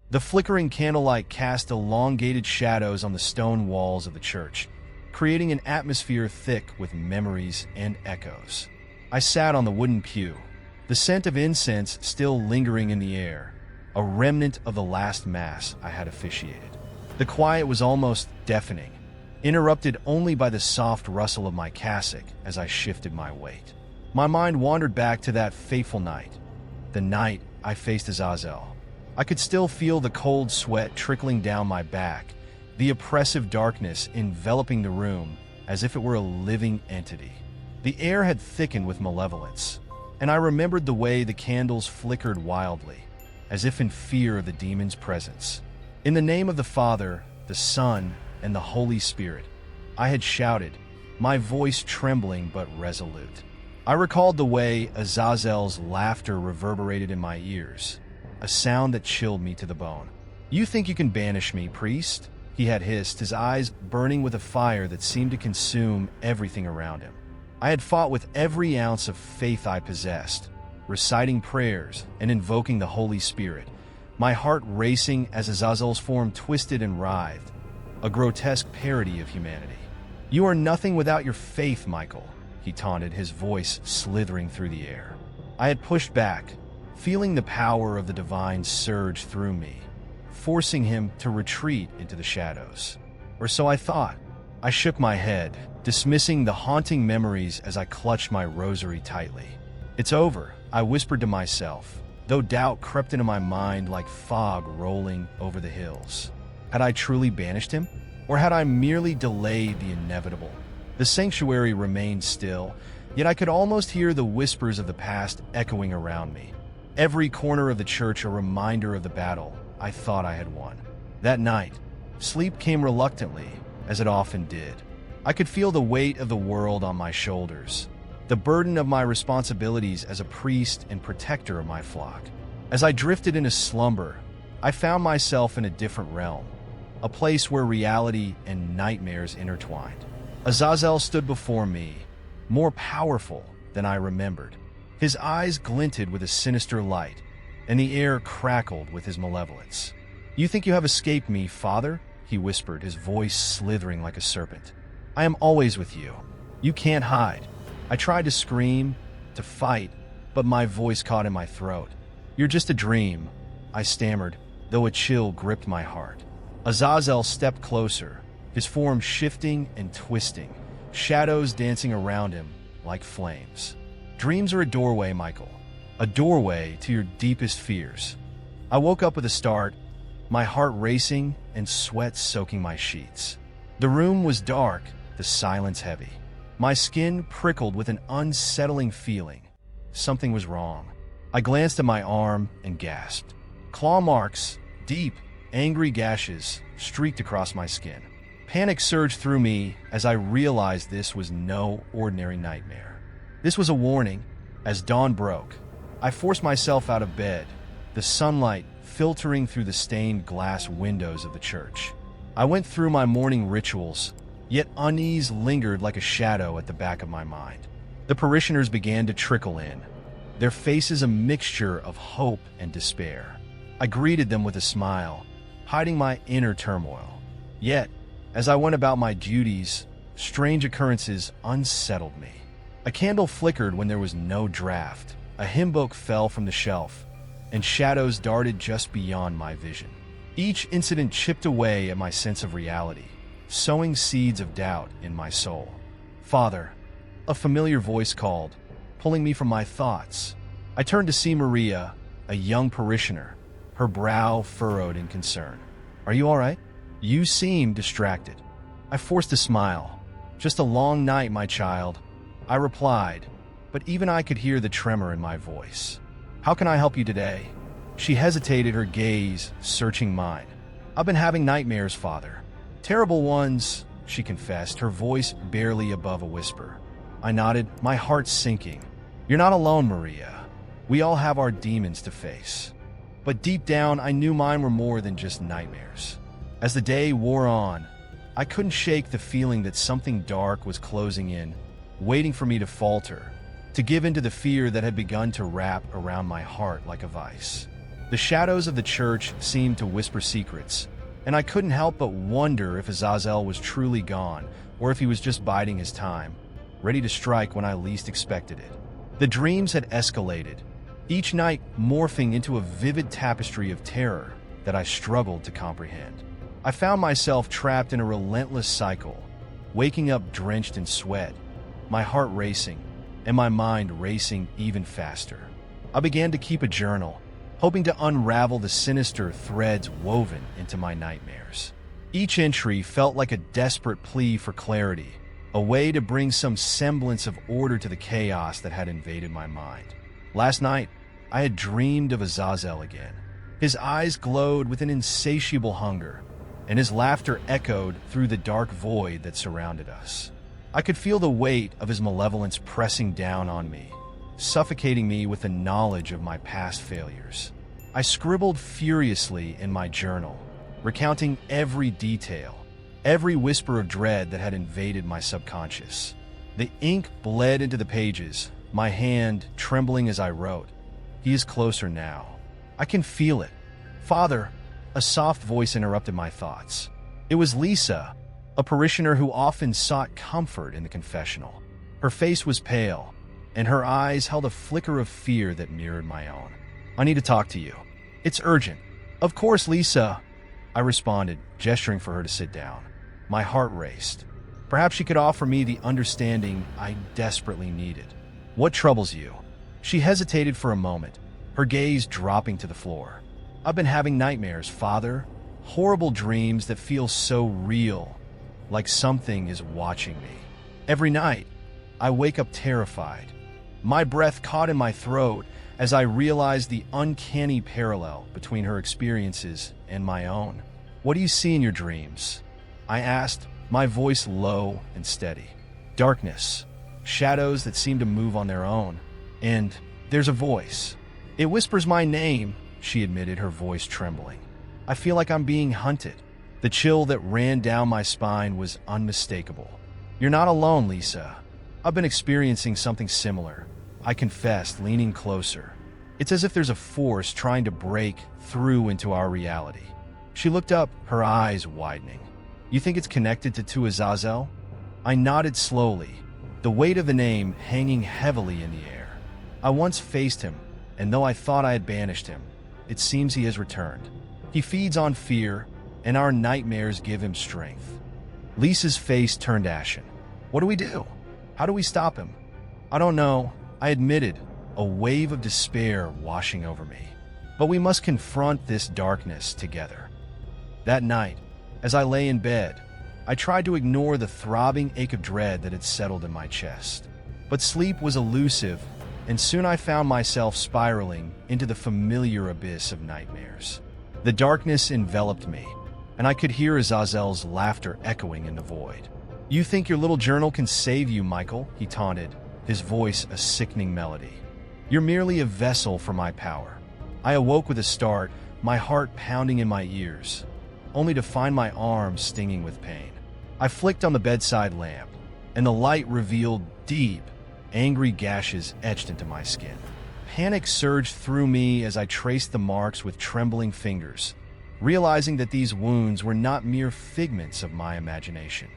The flickering candlelight cast elongated shadows on the stone walls of the church, creating an atmosphere thick with memories and echoes. I sat on the wooden pew, the scent of incense still lingering in the air, a remnant of the last mass I had officiated. The quiet was almost deafening, interrupted only by the soft rustle of my cassock as I shifted my weight. My mind wandered back to that fateful night, the night I faced Azazel. I could still feel the cold sweat trickling down my back, the oppressive darkness enveloping the room as if it were a living entity. The air had thickened with malevolence, and I remembered the way the candles flickered wildly, as if in fear of the demon's presence. In the name of the Father, the Son, and the Holy Spirit, I had shouted, my voice trembling but resolute. I recalled the way Azazel's laughter reverberated in my ears, a sound that chilled me to the bone. "You think you can banish me, priest?" he had hissed, his eyes burning with a fire that seemed to consume everything around him. I had fought with every ounce of faith I possessed, reciting prayers and invoking the Holy Spirit, my heart racing as Azazel's form twisted and writhed, a grotesque parody of humanity. "You are nothing without your faith, Michael," he taunted, his voice slithering through the air. I had pushed back, feeling the power of the divine surge through me, forcing him to retreat into the shadows. Or so I thought. I shook my head, dismissing the haunting memories as I clutched my rosary tightly. "It's over," I whispered to myself, though doubt crept into my mind like fog rolling over the hills. Had I truly banished him? Or had I merely delayed the inevitable? The sanctuary remained still, yet I could almost hear the whispers of the past echoing around me. Every corner of the church a reminder of the battle I thought I had won. That night, sleep came reluctantly, as it often did. I could feel the weight of the world on my shoulders, the burden of my responsibilities as a priest and protector of my flock. As I drifted into slumber, I found myself in a different realm, a place where reality and nightmares intertwined. Azazel stood before me, more powerful than I remembered. His eyes glinted with a sinister light, and the air crackled with his malevolence. "You think you have escaped me, Father?" he whispered, his voice slithering like a serpent. "I am always with you. You can't hide." I tried to scream, to fight, but my voice caught in my throat. "You're just a dream," I stammered, though a chill gripped my heart. Azazel stepped closer, his form shifting and twisting, shadows dancing around him like flames. "Dreams are a doorway, Michael. A doorway to your deepest fears." I woke up with a start, my heart racing and sweat soaking my sheets. The room was dark, the silence heavy. My skin prickled with an unsettling feeling. Something was wrong. I glanced at my arm and gasped. Claw marks, deep, angry gashes, streaked across my skin. Panic surged through me as I realized this was no ordinary nightmare. This was a warning. As dawn broke, I forced myself out of bed, the sunlight filtering through the stained glass windows of the church. I went through my morning rituals, yet unease lingered like a shadow at the back of my mind. The parishioners began to trickle in, their faces a mixture of hope and despair. I greeted them with a smile, hiding my inner turmoil. Yet, as I went about my duties, strange occurrences unsettled me. A candle flickered when there was no draft, a hymn book fell from the shelf, and shadows darted just beyond my vision. Each incident chipped away at my sense of reality, sowing seeds of doubt in my soul. "Father," a familiar voice called, pulling me from my thoughts. I turned to see Maria, a young parishioner, her brow furrowed in concern. "Are you all right? You seem distracted." I forced a smile. "Just a long night, my child," I replied, but even I could hear the tremor in my voice. "How can I help you today?" She hesitated, her gaze searching mine. "I've been having nightmares, Father. Terrible ones," she confessed, her voice barely above a whisper. I nodded, my heart sinking. "You're not alone, Maria. We all have our demons to face." But deep down, I knew mine were more than just nightmares. As the day wore on, I couldn't shake the feeling that something dark was closing in, waiting for me to falter, to give in to the fear that had begun to wrap around my heart like a vice. The shadows of the church seemed to whisper secrets, and I couldn't help but wonder if Azazel was truly gone, or if he was just biding his time, ready to strike when I least expected it. The dreams had escalated, each night morphing into a vivid tapestry of terror that I struggled to comprehend. I found myself trapped in a relentless cycle, waking up drenched in sweat, my heart racing, and my mind racing even faster. I began to keep a journal, hoping to unravel the sinister threads woven into my nightmares. Each entry felt like a desperate plea for clarity, a way to bring some semblance of order to the chaos that had invaded my mind. Last night, I had dreamed of Azazel again. His eyes glowed with an insatiable hunger, and his laughter echoed through the dark void that surrounded us. I could feel the weight of his malevolence pressing down on me, suffocating me with the knowledge of my past failures. I scribbled furiously in my journal, recounting every detail, every whisper of dread that had invaded my subconscious. The ink bled into the pages, my hand trembling as I wrote. He is closer now. I can feel it. Father, a soft voice interrupted my thoughts. It was Lisa, a parishioner who often sought comfort in the confessional. Her face was pale, and her eyes held a flicker of fear that mirrored my own. I need to talk to you. It's urgent. Of course, Lisa, I responded, gesturing for her to sit down. My heart raced. Perhaps she could offer me the understanding I desperately needed. What troubles you? She hesitated for a moment, her gaze dropping to the floor. I've been having nightmares, Father. Horrible dreams that feel so real, like something is watching me. Every night, I wake up terrified, my breath caught in my throat as I realized the uncanny parallel between her experiences and my own. What do you see in your dreams? I asked, my voice low and steady. Darkness, shadows that seem to move on their own, and there's a voice. It whispers my name, she admitted, her voice trembling. I feel like I'm being hunted. The chill that ran down my spine was unmistakable. You're not alone, Lisa. I've been experiencing something similar, I confessed, leaning closer. It's as if there's a force trying to break through into our reality. She looked up, her eyes widening. You think it's connected to Azazel? I nodded slowly, the weight of the name hanging heavily in the air. I once faced him, and though I thought I had banished him, it seems he has returned. He feeds on fear, and our nightmares give him strength. Lisa's face turned ashen. What do we do? How do we stop him? I don't know, I admitted, a wave of despair washing over me. But we must confront this darkness together. That night, as I lay in bed, I tried to ignore the throbbing ache of dread that had settled in my chest. But sleep was elusive, and soon I found myself spiraling into the familiar abyss of nightmares. The darkness enveloped me, and I could hear Azazel's laughter echoing in the void. You think your little journal can save you, Michael, he taunted, his voice a sickening melody. You're merely a vessel for my power. I awoke with a start, my heart pounding in my ears, only to find my arms stinging with pain. I flicked on the bedside lamp, and the light revealed deep, angry gashes etched into my skin. Panic surged through me as I traced the marks with trembling fingers, realizing that these wounds were not mere figments of my imagination.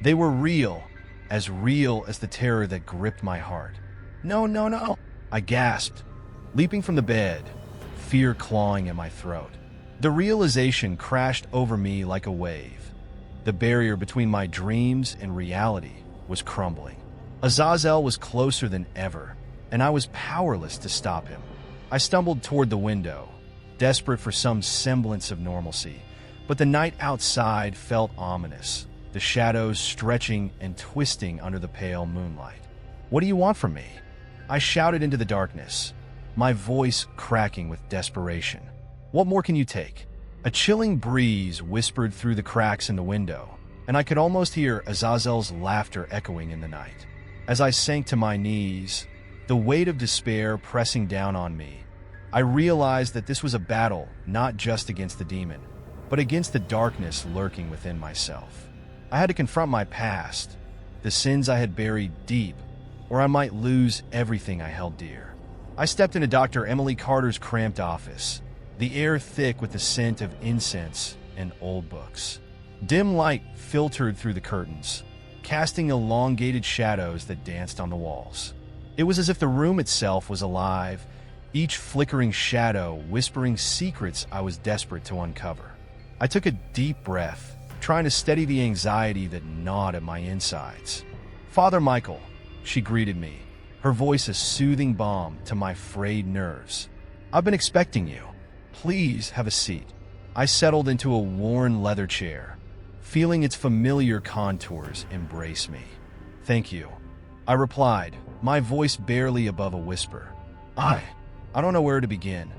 They were real as the terror that gripped my heart. No, no, no, I gasped, leaping from the bed, fear clawing at my throat. The realization crashed over me like a wave. The barrier between my dreams and reality was crumbling. Azazel was closer than ever, and I was powerless to stop him. I stumbled toward the window, desperate for some semblance of normalcy, but the night outside felt ominous, the shadows stretching and twisting under the pale moonlight. What do you want from me? I shouted into the darkness, my voice cracking with desperation. What more can you take? A chilling breeze whispered through the cracks in the window, and I could almost hear Azazel's laughter echoing in the night. As I sank to my knees, the weight of despair pressing down on me, I realized that this was a battle not just against the demon, but against the darkness lurking within myself. I had to confront my past, the sins I had buried deep, or I might lose everything I held dear. I stepped into Dr. Emily Carter's cramped office, the air thick with the scent of incense and old books. Dim light filtered through the curtains, casting elongated shadows that danced on the walls. It was as if the room itself was alive, each flickering shadow whispering secrets I was desperate to uncover. I took a deep breath, trying to steady the anxiety that gnawed at my insides. "Father Michael," she greeted me, her voice a soothing balm to my frayed nerves. "I've been expecting you. Please have a seat." I settled into a worn leather chair, feeling its familiar contours embrace me. "Thank you," I replied, my voice barely above a whisper. I don't know where to begin.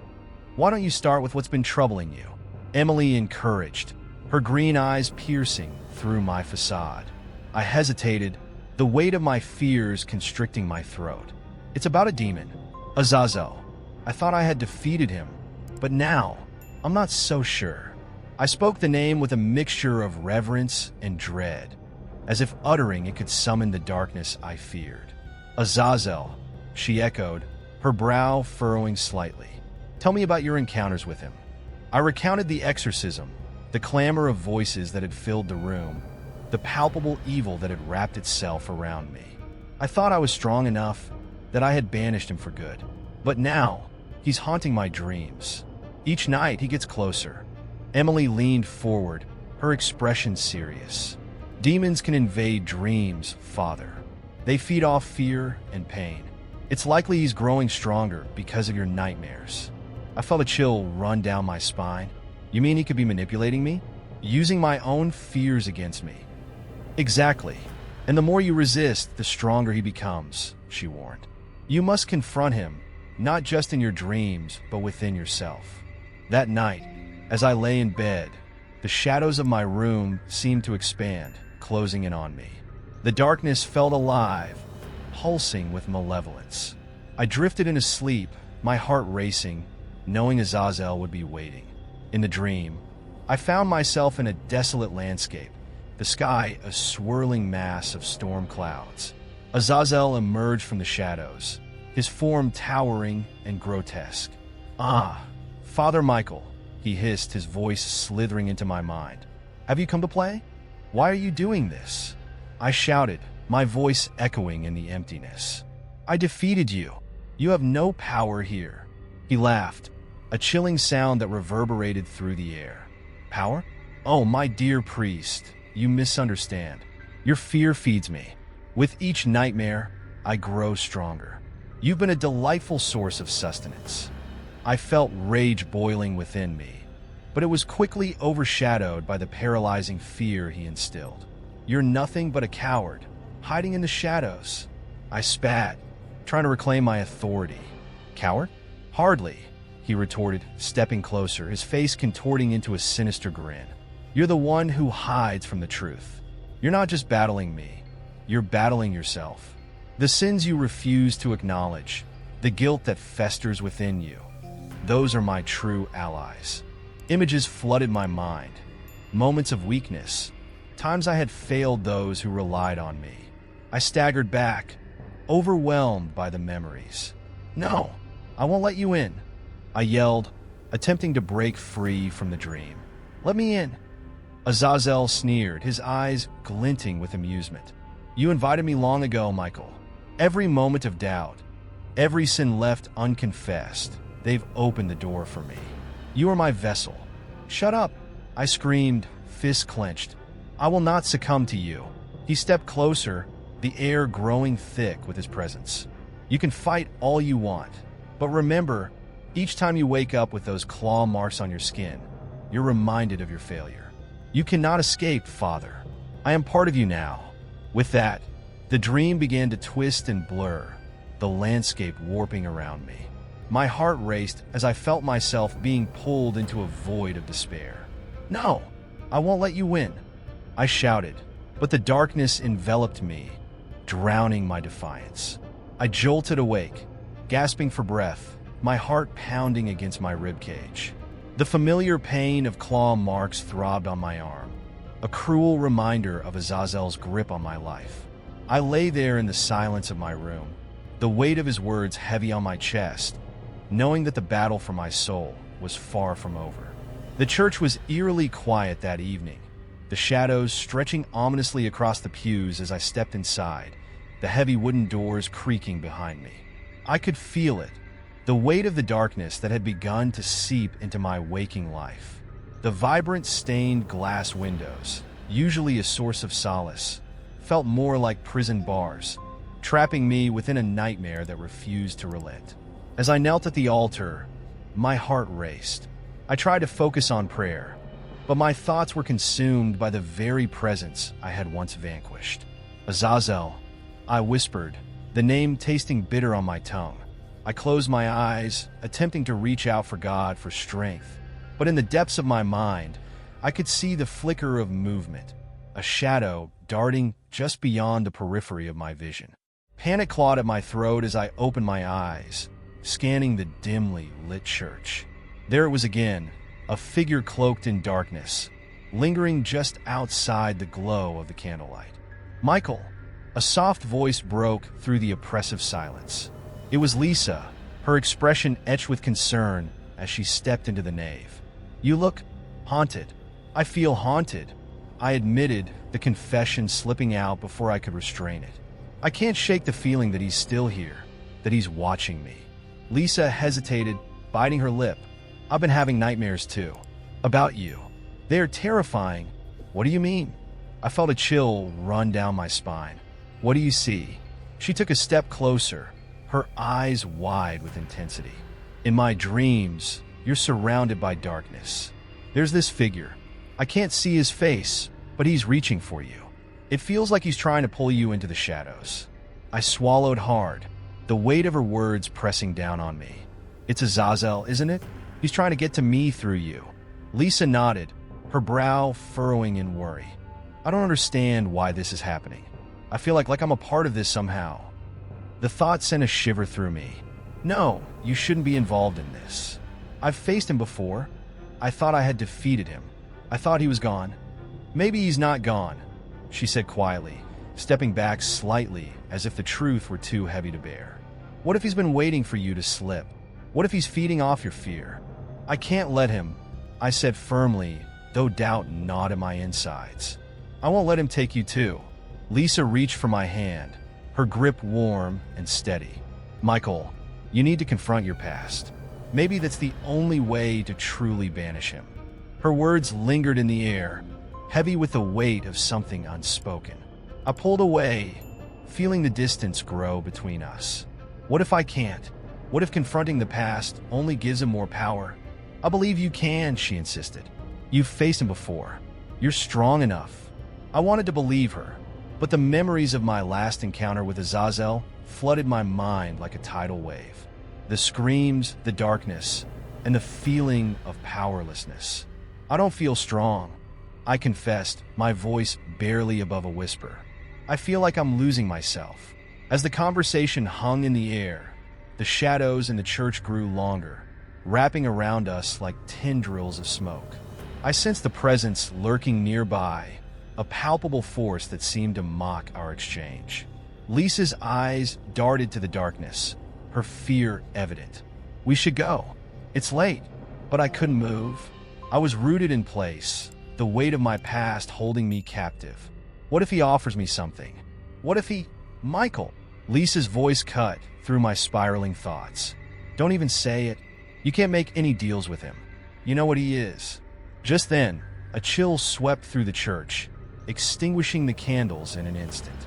Why don't you start with what's been troubling you?" Emily encouraged, her green eyes piercing through my facade. I hesitated, the weight of my fears constricting my throat. "It's about a demon, Azazel. I thought I had defeated him, but now I'm not so sure." I spoke the name with a mixture of reverence and dread, as if uttering it could summon the darkness I feared. "Azazel," she echoed, her brow furrowing slightly. "Tell me about your encounters with him." I recounted the exorcism, the clamor of voices that had filled the room, the palpable evil that had wrapped itself around me. I thought I was strong enough, that I had banished him for good. But now, he's haunting my dreams. Each night, he gets closer. Emily leaned forward, her expression serious. "Demons can invade dreams, Father. They feed off fear and pain. It's likely he's growing stronger because of your nightmares." I felt a chill run down my spine. "You mean he could be manipulating me? Using my own fears against me?" "Exactly. And the more you resist, the stronger he becomes," she warned. "You must confront him, not just in your dreams, but within yourself." That night, as I lay in bed, the shadows of my room seemed to expand, closing in on me. The darkness felt alive, pulsing with malevolence. I drifted into sleep, my heart racing, knowing Azazel would be waiting. In the dream, I found myself in a desolate landscape, the sky a swirling mass of storm clouds. Azazel emerged from the shadows, his form towering and grotesque. "Ah, Father Michael," he hissed, his voice slithering into my mind. "Have you come to play? Why are you doing this?" I shouted, my voice echoing in the emptiness. "I defeated you. You have no power here." He laughed, a chilling sound that reverberated through the air. "Power? Oh, my dear priest, you misunderstand. Your fear feeds me. With each nightmare, I grow stronger. You've been a delightful source of sustenance." I felt rage boiling within me, but it was quickly overshadowed by the paralyzing fear he instilled. "You're nothing but a coward, hiding in the shadows." I spat, trying to reclaim my authority. "Coward? Hardly," he retorted, stepping closer, his face contorting into a sinister grin. "You're the one who hides from the truth. You're not just battling me, you're battling yourself. The sins you refuse to acknowledge, the guilt that festers within you, those are my true allies." Images flooded my mind, moments of weakness, times I had failed those who relied on me. I staggered back, overwhelmed by the memories. "No, I won't let you in," I yelled, attempting to break free from the dream. "Let me in." Azazel sneered, his eyes glinting with amusement. "You invited me long ago, Michael. Every moment of doubt, every sin left unconfessed, they've opened the door for me. You are my vessel." "Shut up," I screamed, fists clenched. "I will not succumb to you." He stepped closer, the air growing thick with his presence. "You can fight all you want, but remember, each time you wake up with those claw marks on your skin, you're reminded of your failure. You cannot escape, Father. I am part of you now." With that, the dream began to twist and blur, the landscape warping around me. My heart raced as I felt myself being pulled into a void of despair. "No, I won't let you win," I shouted, but the darkness enveloped me, drowning my defiance. I jolted awake, gasping for breath, my heart pounding against my ribcage. The familiar pain of claw marks throbbed on my arm, a cruel reminder of Azazel's grip on my life. I lay there in the silence of my room, the weight of his words heavy on my chest, knowing that the battle for my soul was far from over. The church was eerily quiet that evening, the shadows stretching ominously across the pews as I stepped inside, the heavy wooden doors creaking behind me. I could feel it, the weight of the darkness that had begun to seep into my waking life. The vibrant stained glass windows, usually a source of solace, felt more like prison bars, trapping me within a nightmare that refused to relent. As I knelt at the altar, my heart raced. I tried to focus on prayer, but my thoughts were consumed by the very presence I had once vanquished. Azazel, I whispered, the name tasting bitter on my tongue. I closed my eyes, attempting to reach out for God for strength, but in the depths of my mind, I could see the flicker of movement, a shadow darting just beyond the periphery of my vision. Panic clawed at my throat as I opened my eyes, scanning the dimly lit church. There it was again, a figure cloaked in darkness, lingering just outside the glow of the candlelight. Michael, a soft voice broke through the oppressive silence. It was Lisa, her expression etched with concern as she stepped into the nave. You look haunted. I feel haunted, I admitted, the confession slipping out before I could restrain it. I can't shake the feeling that he's still here, that he's watching me. Lisa hesitated, biting her lip. I've been having nightmares too. About you. They are terrifying. What do you mean? I felt a chill run down my spine. What do you see? She took a step closer, her eyes wide with intensity. In my dreams, you're surrounded by darkness. There's this figure. I can't see his face, but he's reaching for you. It feels like he's trying to pull you into the shadows. I swallowed hard, the weight of her words pressing down on me. It's Azazel, isn't it? He's trying to get to me through you. Lisa nodded, her brow furrowing in worry. I don't understand why this is happening. I feel like I'm a part of this somehow. The thought sent a shiver through me. No, you shouldn't be involved in this. I've faced him before. I thought I had defeated him. I thought he was gone. Maybe he's not gone, she said quietly, stepping back slightly as if the truth were too heavy to bear. What if he's been waiting for you to slip? What if he's feeding off your fear? I can't let him, I said firmly, though doubt gnawed at my insides. I won't let him take you too. Lisa reached for my hand, her grip warm and steady. Michael, you need to confront your past. Maybe that's the only way to truly banish him. Her words lingered in the air, heavy with the weight of something unspoken. I pulled away, feeling the distance grow between us. What if I can't? What if confronting the past only gives him more power? I believe you can, she insisted. You've faced him before. You're strong enough. I wanted to believe her, but the memories of my last encounter with Azazel flooded my mind like a tidal wave. The screams, the darkness, and the feeling of powerlessness. I don't feel strong, I confessed, my voice barely above a whisper. I feel like I'm losing myself. As the conversation hung in the air, the shadows in the church grew longer, wrapping around us like tendrils of smoke. I sensed the presence lurking nearby, a palpable force that seemed to mock our exchange. Lisa's eyes darted to the darkness, her fear evident. We should go. It's late. But I couldn't move. I was rooted in place, the weight of my past holding me captive. What if he offers me something? What if he... Michael! Lisa's voice cut through my spiraling thoughts. Don't even say it. You can't make any deals with him. You know what he is. Just then, a chill swept through the church, extinguishing the candles in an instant.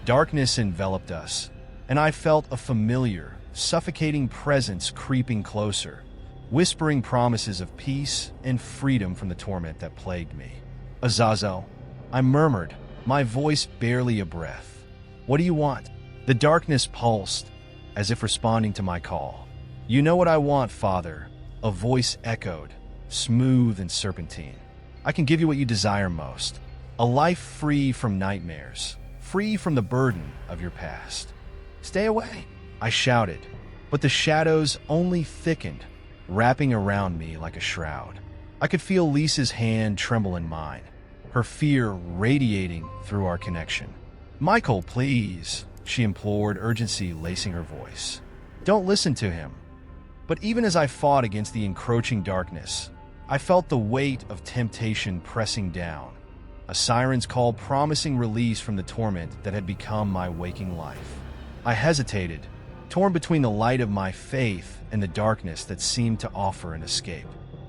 Darkness enveloped us, and I felt a familiar, suffocating presence creeping closer, whispering promises of peace and freedom from the torment that plagued me. Azazel, I murmured, my voice barely a breath. What do you want? The darkness pulsed, as if responding to my call. You know what I want, Father, a voice echoed, smooth and serpentine. I can give you what you desire most, a life free from nightmares, free from the burden of your past. Stay away, I shouted, but the shadows only thickened, wrapping around me like a shroud. I could feel Lisa's hand tremble in mine, her fear radiating through our connection. Michael, please, she implored, urgency lacing her voice. Don't listen to him. But even as I fought against the encroaching darkness, I felt the weight of temptation pressing down, a siren's call promising release from the torment that had become my waking life. I hesitated, torn between the light of my faith and the darkness that seemed to offer an escape.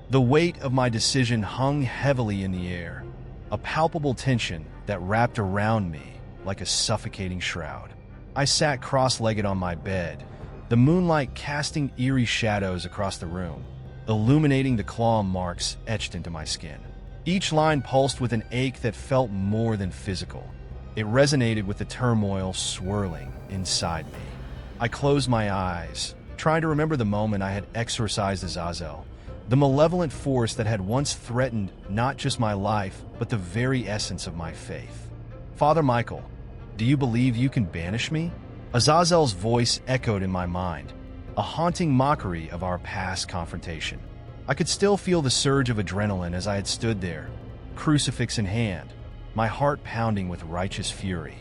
The weight of my decision hung heavily in the air, a palpable tension that wrapped around me like a suffocating shroud. I sat cross-legged on my bed, the moonlight casting eerie shadows across the room, illuminating the claw marks etched into my skin. Each line pulsed with an ache that felt more than physical. It resonated with the turmoil swirling inside me. I closed my eyes, trying to remember the moment I had exorcised Azazel, the malevolent force that had once threatened not just my life, but the very essence of my faith. "Father Michael, do you believe you can banish me?" Azazel's voice echoed in my mind, a haunting mockery of our past confrontation. I could still feel the surge of adrenaline as I had stood there, crucifix in hand, my heart pounding with righteous fury.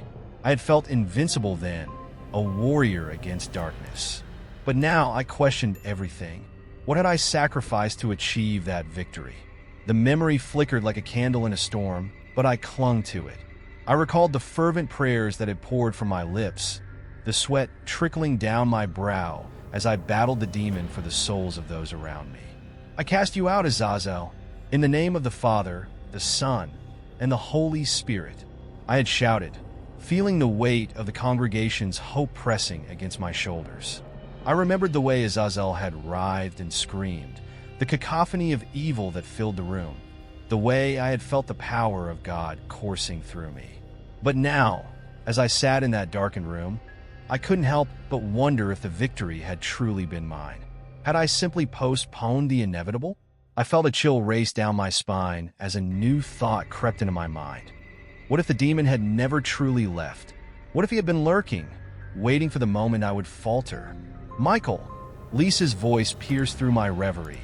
I had felt invincible then, a warrior against darkness. But now I questioned everything. What had I sacrificed to achieve that victory? The memory flickered like a candle in a storm, but I clung to it. I recalled the fervent prayers that had poured from my lips, the sweat trickling down my brow as I battled the demon for the souls of those around me. "I cast you out, Azazel, in the name of the Father, the Son, and the Holy Spirit," I had shouted, feeling the weight of the congregation's hope pressing against my shoulders. I remembered the way Azazel had writhed and screamed, the cacophony of evil that filled the room, the way I had felt the power of God coursing through me. But now, as I sat in that darkened room, I couldn't help but wonder if the victory had truly been mine. Had I simply postponed the inevitable? I felt a chill race down my spine as a new thought crept into my mind. What if the demon had never truly left? What if he had been lurking, waiting for the moment I would falter? "Michael!" Lisa's voice pierced through my reverie,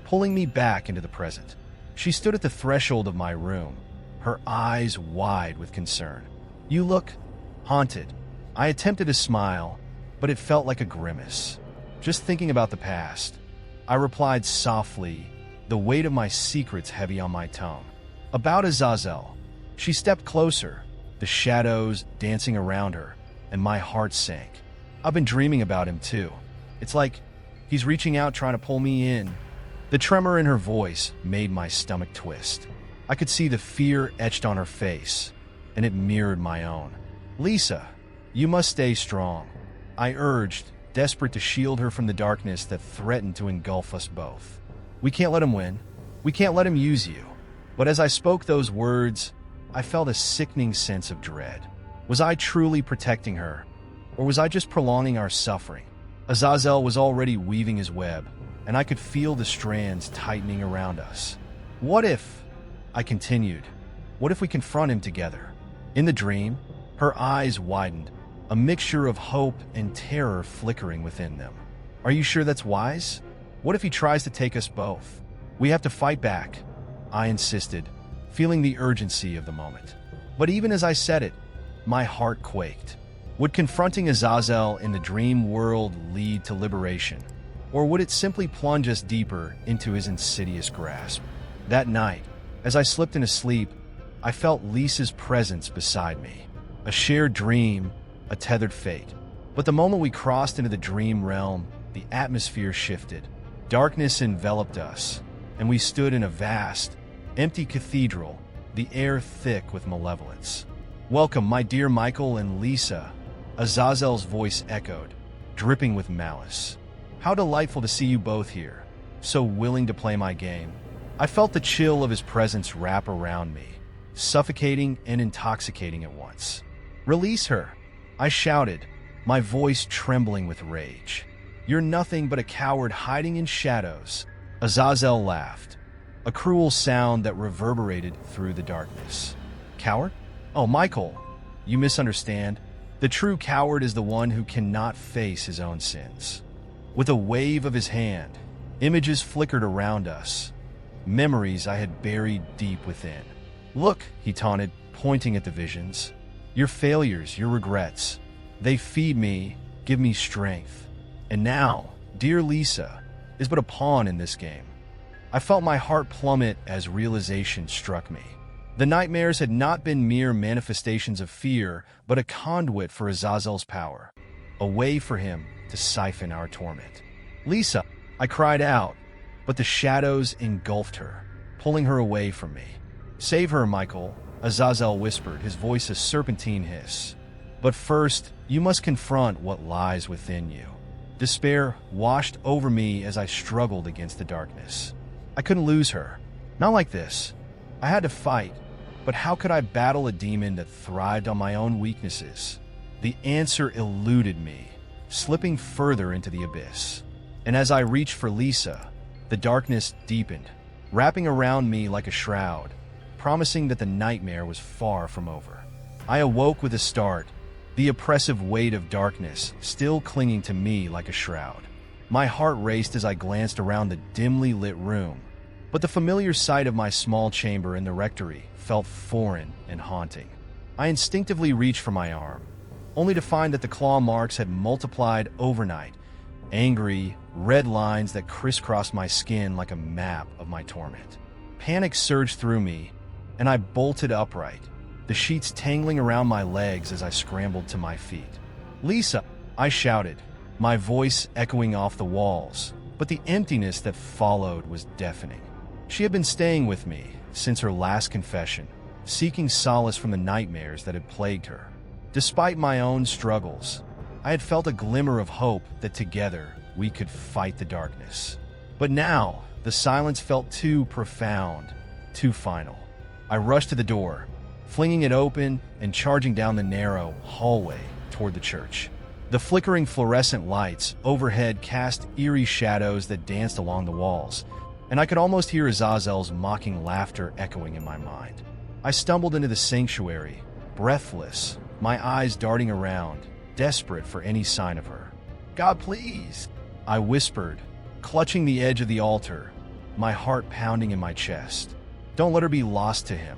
pulling me back into the present. She stood at the threshold of my room, her eyes wide with concern. "You look haunted." I attempted to smile, but it felt like a grimace. "Just thinking about the past," I replied softly, the weight of my secrets heavy on my tongue. "About Azazel." She stepped closer, the shadows dancing around her, and my heart sank. "I've been dreaming about him too. It's like he's reaching out trying to pull me in." The tremor in her voice made my stomach twist. I could see the fear etched on her face, and it mirrored my own. "Lisa, you must stay strong," I urged, desperate to shield her from the darkness that threatened to engulf us both. "We can't let him win. We can't let him use you." But as I spoke those words, I felt a sickening sense of dread. Was I truly protecting her, or was I just prolonging our suffering? Azazel was already weaving his web, and I could feel the strands tightening around us. "What if," I continued, "what if we confront him together?" In the dream, her eyes widened, a mixture of hope and terror flickering within them. "Are you sure that's wise? What if he tries to take us both?" "We have to fight back," I insisted, feeling the urgency of the moment. But even as I said it, my heart quaked. Would confronting Azazel in the dream world lead to liberation, or would it simply plunge us deeper into his insidious grasp? That night, as I slipped into sleep, I felt Lisa's presence beside me. A shared dream, a tethered fate. But the moment we crossed into the dream realm, the atmosphere shifted. Darkness enveloped us, and we stood in a vast, empty cathedral, the air thick with malevolence. "Welcome, my dear Michael and Lisa," Azazel's voice echoed, dripping with malice. "How delightful to see you both here, so willing to play my game." I felt the chill of his presence wrap around me, suffocating and intoxicating at once. "Release her," I shouted, my voice trembling with rage. "You're nothing but a coward hiding in shadows." Azazel laughed, a cruel sound that reverberated through the darkness. "Coward? Oh, Michael, you misunderstand. The true coward is the one who cannot face his own sins." With a wave of his hand, images flickered around us, memories I had buried deep within. "Look," he taunted, pointing at the visions. "Your failures, your regrets. They feed me, give me strength. And now, dear Lisa, is but a pawn in this game. I felt my heart plummet as realization struck me. The nightmares had not been mere manifestations of fear, but a conduit for Azazel's power, a way for him to siphon our torment. "Lisa," I cried out, but the shadows engulfed her, pulling her away from me. "Save her, Michael," Azazel whispered, his voice a serpentine hiss. "But first, you must confront what lies within you." Despair washed over me as I struggled against the darkness. I couldn't lose her. Not like this. I had to fight, but how could I battle a demon that thrived on my own weaknesses? The answer eluded me, slipping further into the abyss. And as I reached for Lisa, the darkness deepened, wrapping around me like a shroud, promising that the nightmare was far from over. I awoke with a start, the oppressive weight of darkness still clinging to me like a shroud. My heart raced as I glanced around the dimly lit room, but the familiar sight of my small chamber in the rectory felt foreign and haunting. I instinctively reached for my arm, only to find that the claw marks had multiplied overnight, angry, red lines that crisscrossed my skin like a map of my torment. Panic surged through me, and I bolted upright, the sheets tangling around my legs as I scrambled to my feet. "Lisa!" I shouted, my voice echoing off the walls, but the emptiness that followed was deafening. She had been staying with me since her last confession, seeking solace from the nightmares that had plagued her. Despite my own struggles, I had felt a glimmer of hope that together we could fight the darkness. But now, the silence felt too profound, too final. I rushed to the door, flinging it open and charging down the narrow hallway toward the church. The flickering fluorescent lights overhead cast eerie shadows that danced along the walls, and I could almost hear Azazel's mocking laughter echoing in my mind. I stumbled into the sanctuary, breathless, my eyes darting around, desperate for any sign of her. "God, please!" I whispered, clutching the edge of the altar, my heart pounding in my chest. Don't let her be lost to him.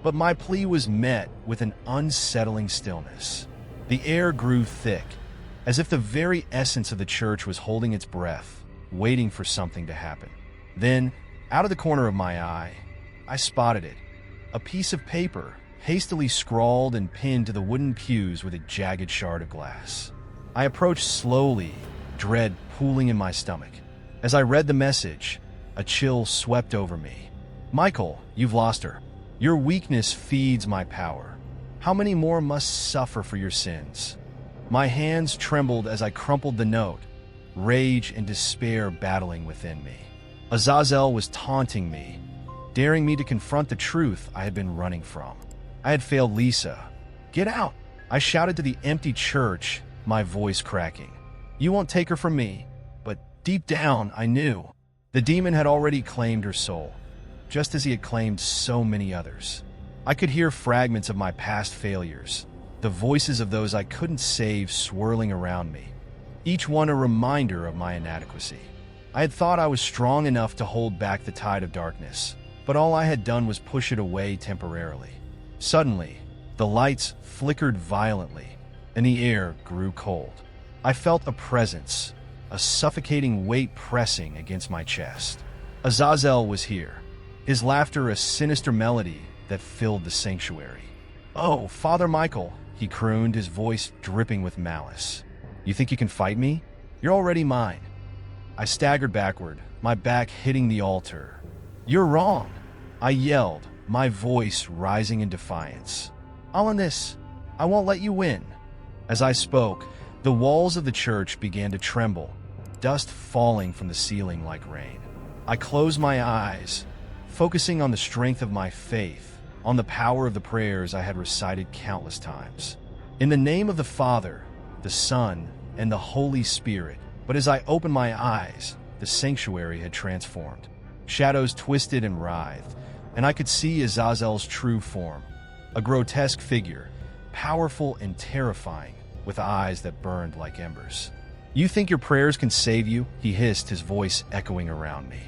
But my plea was met with an unsettling stillness. The air grew thick, as if the very essence of the church was holding its breath, waiting for something to happen. Then, out of the corner of my eye, I spotted it. A piece of paper, hastily scrawled and pinned to the wooden pews with a jagged shard of glass. I approached slowly, dread pooling in my stomach. As I read the message, a chill swept over me. "Michael, you've lost her. Your weakness feeds my power. How many more must suffer for your sins?" My hands trembled as I crumpled the note, rage and despair battling within me. Azazel was taunting me, daring me to confront the truth I had been running from. I had failed Lisa. "Get out!" I shouted to the empty church, my voice cracking. "You won't take her from me." But deep down, I knew. The demon had already claimed her soul, just as he had claimed so many others. I could hear fragments of my past failures, the voices of those I couldn't save swirling around me, each one a reminder of my inadequacy. I had thought I was strong enough to hold back the tide of darkness, but all I had done was push it away temporarily. Suddenly, the lights flickered violently, and the air grew cold. I felt a presence, a suffocating weight pressing against my chest. Azazel was here, his laughter a sinister melody that filled the sanctuary. "Oh, Father Michael," he crooned, his voice dripping with malice. "You think you can fight me? You're already mine." I staggered backward, my back hitting the altar. "You're wrong," I yelled, my voice rising in defiance. "I'll end this. I won't let you win." As I spoke, the walls of the church began to tremble, dust falling from the ceiling like rain. I closed my eyes, focusing on the strength of my faith, on the power of the prayers I had recited countless times. In the name of the Father, the Son, and the Holy Spirit. But as I opened my eyes, the sanctuary had transformed. Shadows twisted and writhed, and I could see Azazel's true form, a grotesque figure, powerful and terrifying, with eyes that burned like embers. "You think your prayers can save you?" he hissed, his voice echoing around me.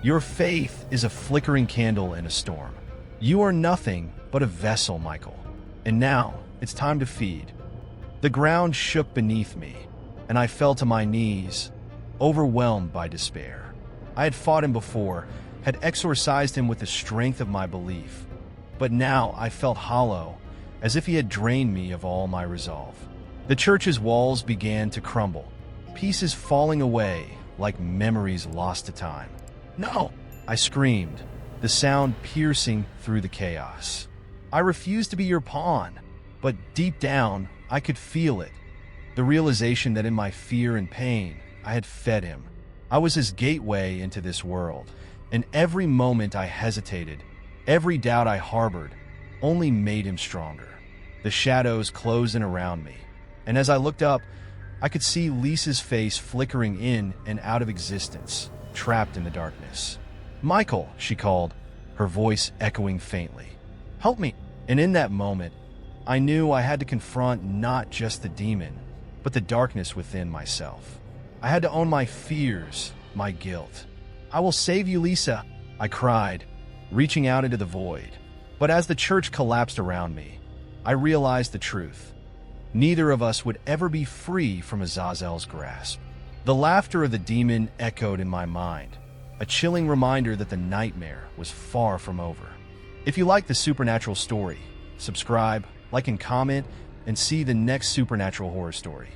"Your faith is a flickering candle in a storm. You are nothing but a vessel, Michael. And now, it's time to feed." The ground shook beneath me, and I fell to my knees, overwhelmed by despair. I had fought him before, had exorcised him with the strength of my belief. But now I felt hollow, as if he had drained me of all my resolve. The church's walls began to crumble, pieces falling away like memories lost to time. "No!" I screamed, the sound piercing through the chaos. "I refuse to be your pawn." But deep down, I could feel it. The realization that in my fear and pain, I had fed him. I was his gateway into this world, and every moment I hesitated, every doubt I harbored, only made him stronger. The shadows closed in around me, and as I looked up, I could see Lisa's face flickering in and out of existence, trapped in the darkness. "Michael," she called, her voice echoing faintly. "Help me." And in that moment, I knew I had to confront not just the demon, but the darkness within myself. I had to own my fears, my guilt. "I will save you, Lisa," I cried, reaching out into the void. But as the church collapsed around me, I realized the truth. Neither of us would ever be free from Azazel's grasp. The laughter of the demon echoed in my mind, a chilling reminder that the nightmare was far from over. If you like the supernatural story, subscribe, like and comment, and see the next supernatural horror story.